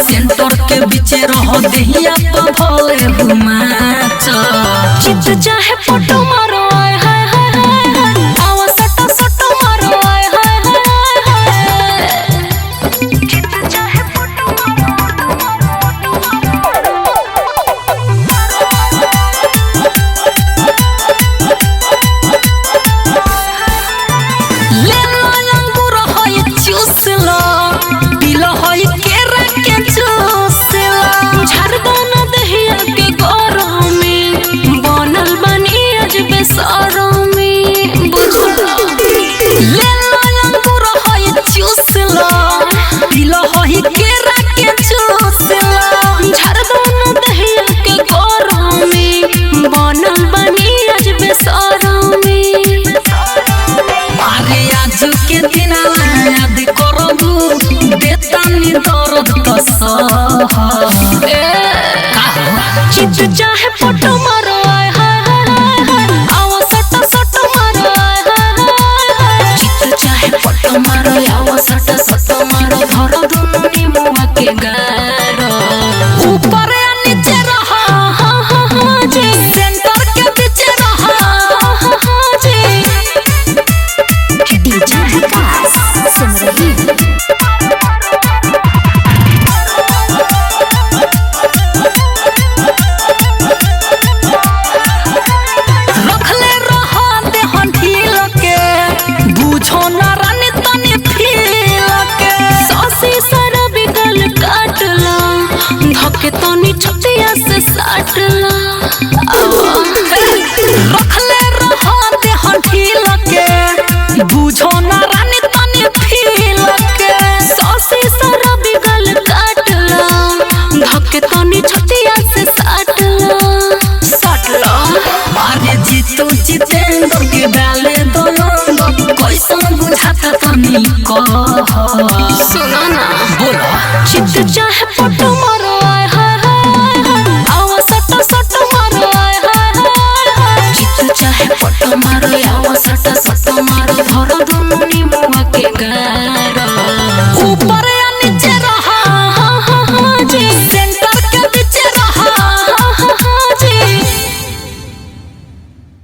Centre के बीच रह देहिया पर भले घुमाच चित चाहे फोटो मारो आय हाय हाय हाय आवा सटा सटा मारो आय हाय हाय चित चाहे फोटो ले लो अंगूर होय चूस लो दिल होय केरा के चूस लो झरदाना दहिया के गरम में बनल बनी अजबे सरम में बुझलो ले लो अंगूर होय चूस लो दिल होय केरा के चूस लो झरदाना दहिया के गरम में बनल बनी अजबे सरम में अरे आज के दिन याद करबू बेतानी दर्द तो सह चित चाहे फोटो मारो आय हाय हाय हाय आवा सटा सटा मारो आय हाय हाय चित चाहे फोटो मारो आवा सटा सटा मारो धर दुनी मुआ के गारो ऊपर या नीचे रहा हा हा हा जी सेंटर के बीच रहा हा हा जी डीजे विकास सुन रही है। रखले रहा दे ढील के बुझो न रानी तनी फील के सासी सारा बिगल काटला धके तनी छतिया से साटला रखले रहा दे ढील के बुझो न रानी तनी फील के सासी सारा बिगल काटला धके तनी छतिया से साटला अरे जीतू जितेंद्र के डाले दो कैसन बुझाता तनी को